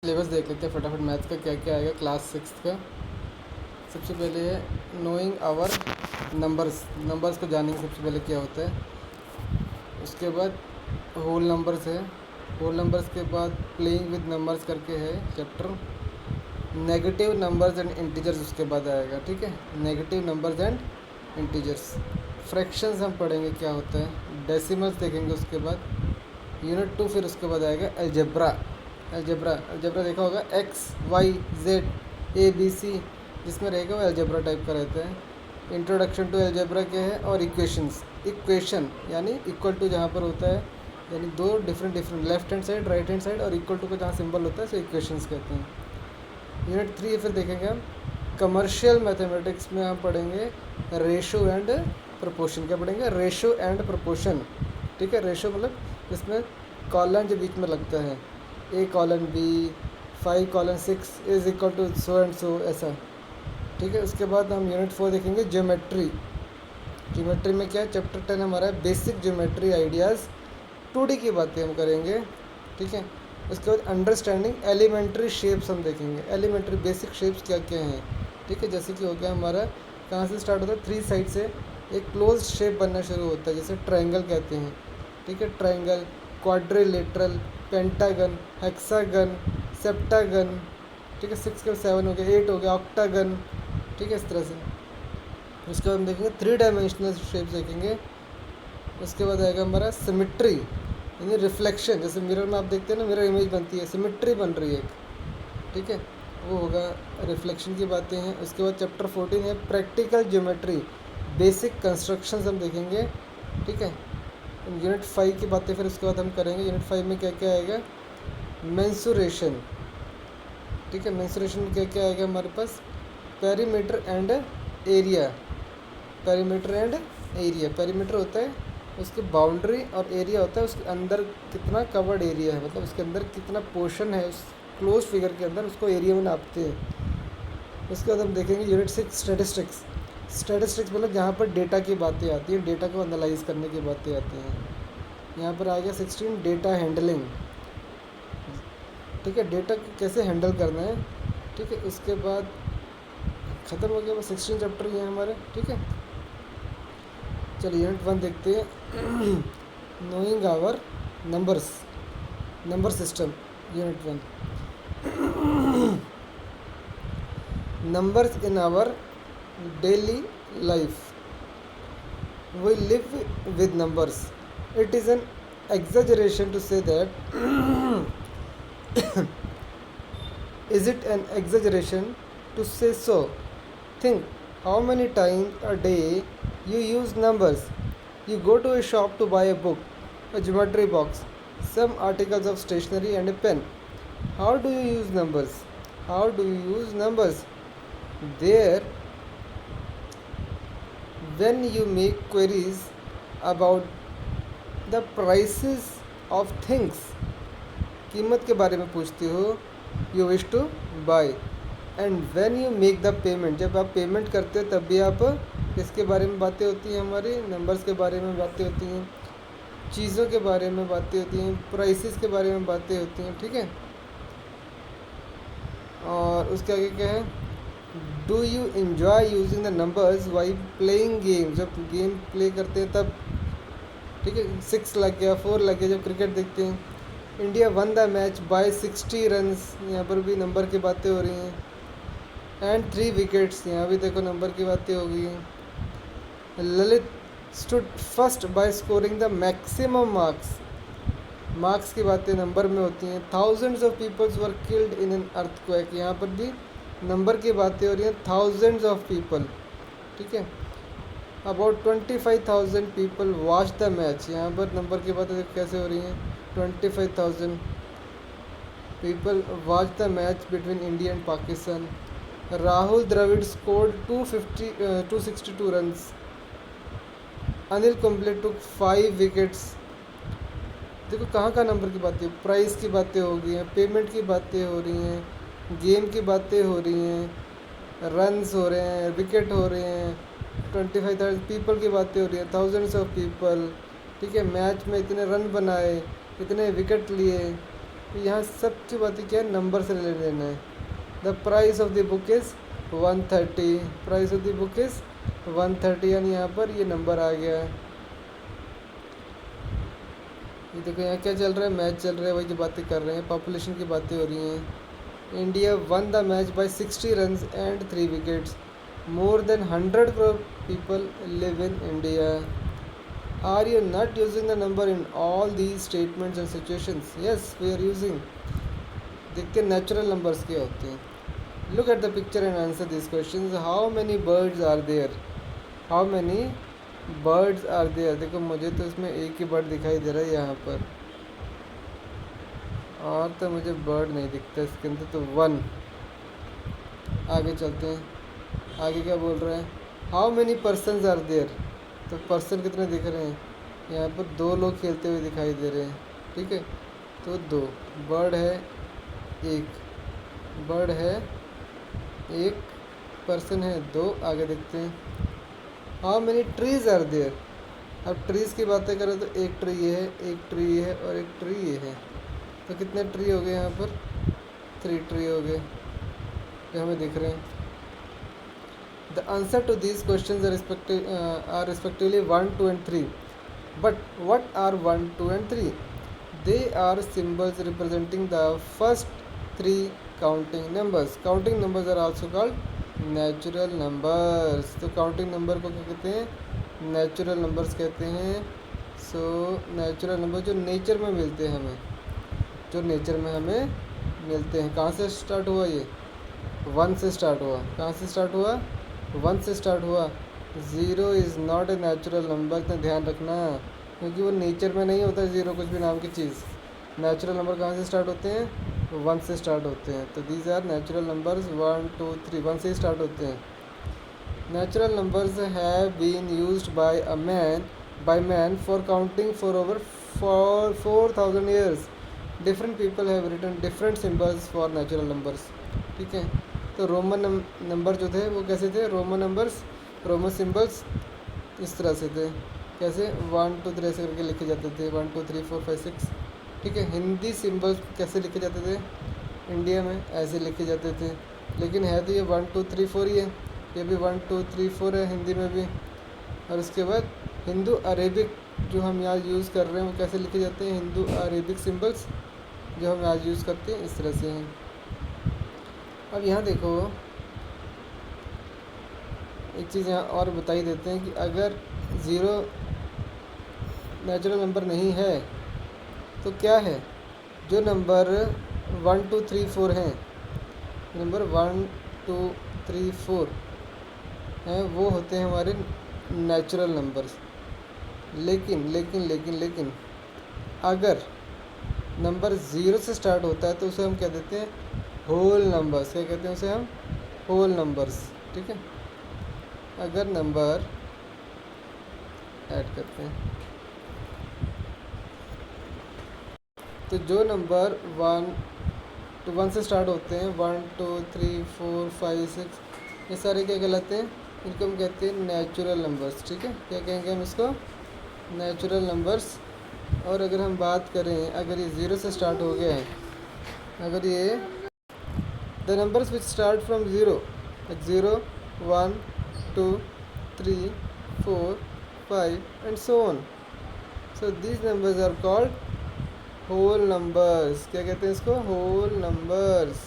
Syllabus देख लेते हैं फटाफट। मैथ का क्या क्या आएगा क्लास 6 का। सबसे पहले है नोइंग आवर नंबर्स। नंबर्स को जानेंगे सबसे पहले क्या होता है। उसके बाद होल नंबर्स है। होल नंबर्स के बाद प्लेइंग विद नंबर्स करके है chapter. Negative numbers and integers उसके बाद आएगा, ठीक है। Negative numbers and integers. Fractions हम पढ़ेंगे क्या होता है। डेसिमल्स देखेंगे उसके बाद। यूनिट 2 फिर उसके बाद आएगा अलजेब्रा। अलजेब्रा अलजेब्रा देखा होगा, X Y Z A B C जिसमें रहेगा वो अलजेब्रा टाइप का रहता है। इंट्रोडक्शन टू अलजेब्रा क्या है, और इक्वेशंस। इक्वेशन यानी इक्वल टू जहाँ पर होता है, यानी दो different left hand side right hand side, और इक्वल टू का जहाँ सिंबल होता है सो इक्वेशंस कहते हैं। यूनिट 3 फिर देखेंगे हम कमर्शियल मैथमेटिक्स में हम पढ़ेंगे रेशो एंड प्रोपोर्शन। क्या पढ़ेंगे, रेशो एंड प्रोपोर्शन, ठीक है। रेशो मतलब इसमें कॉलन जो बीच में लगता है, A colon B 5 colon 6 is equal to so and so, ऐसा, ठीक है। उसके बाद हम यूनिट 4 देखेंगे ज्योमेट्री। ज्योमेट्री में क्या है, चैप्टर 10 हमारा है बेसिक ज्योमेट्री आइडियाज़। 2D की बातें हम करेंगे, ठीक है। उसके बाद अंडरस्टैंडिंग एलिमेंट्री शेप्स हम देखेंगे। एलिमेंट्री बेसिक शेप्स क्या क्या हैं, ठीक है। जैसे कि हो गया हमारा, कहाँ से स्टार्ट होता है, 3 साइड से एक क्लोज शेप बनना शुरू होता है, जैसे ट्रायंगल कहते हैं, ठीक है। Triangle, quadrilateral, pentagon, hexagon, septagon, ठीक है। 6 के 7 हो गया, 8 हो गया, ऑक्टागन, ठीक है, इस तरह से। उसके बाद हम देखेंगे 3 डायमेंशनल शेप्स देखेंगे। उसके बाद आएगा हमारा सिमिट्री यानी रिफ्लेक्शन। जैसे मिरर में आप देखते हैं ना, मिरर इमेज बनती है, सिमिट्री बन रही है एक, ठीक है, वो होगा। रिफ्लेक्शन की बातें हैं। उसके बाद चैप्टर 14 है प्रैक्टिकल ज्योमेट्री, बेसिक कंस्ट्रक्शंस हम देखेंगे, ठीक है। यूनिट 5 की बातें फिर उसके बाद हम करेंगे। यूनिट 5 में क्या क्या आएगा, मेंसुरेशन, ठीक है। मेंसुरेशन में क्या क्या आएगा हमारे पास, perimeter and area. Perimeter and area, perimeter होता है उसकी बाउंड्री, और एरिया होता है उसके अंदर कितना कवर्ड एरिया है, मतलब उसके अंदर कितना पोर्शन है उस क्लोज फिगर के अंदर, उसको एरिया में नापते हैं। उसके बाद हम देखेंगे यूनिट 6 स्टैटिस्टिक्स। स्टैटिस्टिक्स मतलब जहाँ पर डेटा की बातें आती हैं, डेटा को एनालाइज करने की बातें आती हैं। यहाँ पर आ गया 16 डेटा हैंडलिंग, ठीक है, डेटा को कैसे हैंडल करना है, ठीक है। उसके बाद ख़त्म हो गया, बस 16 चैप्टर ये हैं हमारे, ठीक है। चलिए यूनिट 1 देखते हैं knowing our numbers, number system. Unit 1 numbers in our daily life. We live with numbers. It is an exaggeration to say that is it an exaggeration to say so? Think how many times a day you use numbers. You go to a shop to buy a book, a geometry box, some articles of stationery and a pen. How do you use numbers? How do you use numbers? There, when you make queries about the prices of things, कीमत के बारे में पूछते हो, you wish to buy, and when you make the payment, जब आप payment करते हो तब भी आप किसके बारे में बातें होती हैं, हमारी नंबर्स के बारे में बातें होती हैं, चीज़ों के बारे में बातें होती हैं, प्राइसेस के बारे में बातें होती हैं, ठीक है। और उसके आगे क्या है, do you enjoy using the numbers by playing game, जब गेम प्ले करते हैं तब, ठीक है। 6 लग गया, 4 लग गया जब क्रिकेट देखते हैं। India won the match by 60 runs, यहाँ पर भी नंबर की बातें हो रही हैं। एंड 3 विकेट्स, यहाँ भी देखो नंबर की बातें हो गई हैं। Lalit stood first by scoring the maximum marks, marks की बातें नंबर में होती हैं। Thousands of peoples were killed in an earthquake, यहाँ पर भी नंबर की बातें हो रही हैं। थाउजेंड्स ऑफ पीपल, ठीक है। About 25,000 people watch the match, यहाँ पर नंबर की बातें कैसे हो रही हैं, 25,000 people watch the match between India and Pakistan. Rahul Dravid scored 262 runs. Anil Kumble took 5 wickets. देखो कहाँ कहाँ नंबर की बातें, प्राइस की बातें हो गई हैं, पेमेंट की बातें हो रही हैं, गेम की बातें हो रही हैं, रन्स हो रहे हैं, विकेट हो रहे हैं, 25,000 पीपल की बातें हो रही हैं, थाउजेंड्स ऑफ पीपल, ठीक है। मैच में इतने रन बनाए, इतने विकेट लिए, तो यहाँ सबसे बात क्या है, नंबर से रिलेटेड देना है। The price of the book is 130, price of the book is 130, यानी यहाँ पर ये नंबर आ गया। ये देखो यहाँ क्या चल रहा है, मैच चल रहा है, वही जो बातें कर रहे हैं, पॉपुलेशन की बातें हो रही हैं। India won the match by 60 runs and 3 wickets, more than 100 crore people live in India. Are you not using the number in all these statements and situations? Yes we are using. देखते हैं natural numbers क्या होते हैं। Look at the picture and answer this question. How many birds are there? How many birds are there? देखो मुझे तो इसमें एक ही बर्ड दिखाई दे रहा है यहाँ पर, और तो मुझे बर्ड नहीं दिखता इसके अंदर, तो 1। आगे चलते हैं, आगे क्या बोल रहा है? How many persons are there? तो पर्सन कितने दिख रहे हैं यहाँ पर? 2 लोग खेलते हुए दिखाई दे रहे हैं, ठीक है, तो 2। बर्ड है 1, बर्ड है 1, पर्सन है 2। आगे देखते हैं, how many trees are there? अब ट्रीज़ की बातें करें तो एक ट्री ये है, एक ट्री ये है, और एक ट्री ये है, तो कितने ट्री हो गए यहाँ पर? 3 ट्री हो गए जो हमें दिख रहे हैं। The answer to these question are respectively 1, 2 and 3, but what are 1, 2 and 3? They are symbols representing the first 3 counting numbers. Counting numbers are also called natural numbers. तो काउंटिंग नंबर को क्या कहते हैं? नेचुरल नंबर्स कहते हैं। So natural number जो nature में मिलते हैं हमें, जो नेचर में हमें मिलते हैं। कहाँ से स्टार्ट हुआ ये? 1 से स्टार्ट हुआ। कहाँ से स्टार्ट हुआ? 1 से स्टार्ट हुआ। 0 is not a natural number, इतना ध्यान रखना, क्योंकि वो नेचर में नहीं होता 0 कुछ भी नाम की चीज़। नेचुरल नंबर कहाँ से स्टार्ट होते हैं? 1 से स्टार्ट होते हैं। तो दीज आर नेचुरल नंबर्स 1, 2, 3, 1 से ही स्टार्ट होते हैं। Natural numbers have been used by man for counting for over 4000 years. Different people have written different symbols for natural numbers, ठीक है। तो रोमन नंबर जो थे वो कैसे थे? रोमन नंबर्स, रोमन सिम्बल्स इस तरह से थे। कैसे? 1, 2, 3 ऐसे करके लिखे जाते थे, 1, 2, 3, 4, 5, 6, ठीक है। हिंदी सिंबल्स कैसे लिखे जाते थे? इंडिया में ऐसे लिखे जाते थे, लेकिन है तो ये 1, 2, 3, 4 ही है। ये भी 1, 2, 3, 4 है हिंदी में भी। और उसके बाद हिंदू अरेबिक जो हम यहाँ यूज़ कर रहे हैं वो कैसे लिखे जाते हैं? हिंदू अरेबिक सिंबल्स जो हम आज यूज़ करते हैं इस तरह से हैं। अब यहाँ देखो एक चीज़ यहाँ और बता ही देते हैं कि अगर 0 नेचुरल नंबर नहीं है तो क्या है? जो नंबर 1, 2, 3, 4 हैं, नंबर 1, 2, 3, 4 हैं, वो होते हैं हमारे नेचुरल नंबर्स। लेकिन लेकिन लेकिन लेकिन अगर नंबर 0 से स्टार्ट होता है तो उसे हम क्या देते हैं? Whole numbers. क्या कहते हैं उसे हम? होल नंबर्स, ठीक है। अगर नंबर ऐड करते हैं तो जो नंबर 1 से स्टार्ट होते हैं, 1, 2, 3, 4, 5, 6, ये सारे क्या कहलाते हैं? इनको हम कहते हैं नेचुरल नंबर्स, ठीक है। क्या कहेंगे हम इसको? Natural numbers. और अगर हम बात करें, अगर ये 0 से स्टार्ट हो गया है, अगर ये the numbers which start from 0, 0, 1, 2, 3, 4, 5 and so on, so these numbers are called whole numbers. क्या कहते हैं इसको? होल नंबर्स,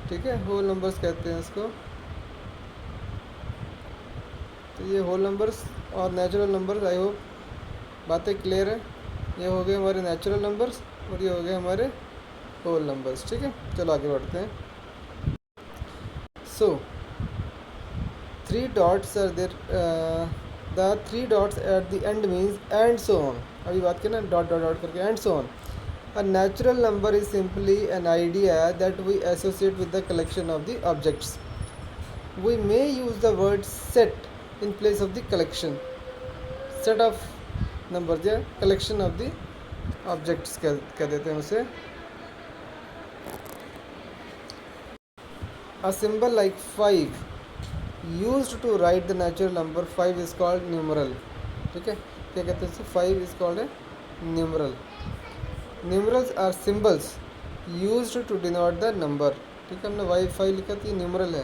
ठीक है। होल नंबर्स कहते हैं इसको। तो ये होल नंबर्स और नेचुरल नंबर्स, आई होप बातें क्लियर है। ये हो गए हमारे नेचुरल नंबर्स और ये हो गए हमारे होल नंबर्स, ठीक है। चलो आगे बढ़ते हैं। सो 3 dots are there, the 3 dots at the end means and so on। अभी बात करें ना डॉट डॉट डॉट करके, and so on। A natural number is simply an idea that we associate with the collection of the objects। We may use the word set in place of the collection। set of numbers या collection of the objects कह देते हैं उसे। A symbol like 5 used to write the natural number 5 is called numeral, ठीक है। क्या कहते हैं? 5 is called a numeral। Numerals are symbols used to denote the number. ठीक है, हमने वाई लिखा तो ये न्यूमरल है,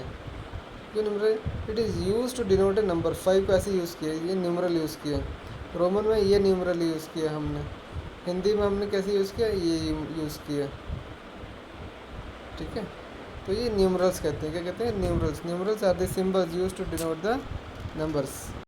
ये numeral. It is use to denote a number, 5 को ऐसे यूज़ किया, ये न्यूमरल यूज़ किया। रोमन में ये न्यूमरल यूज़ किया हमने, हिंदी में हमने कैसे यूज़ किया, ये यूज़ किया। ठीक है, तो ये न्यूमरल्स कहते हैं, क्या कहते हैं, numerals. Numerals are the symbols use to denote the numbers.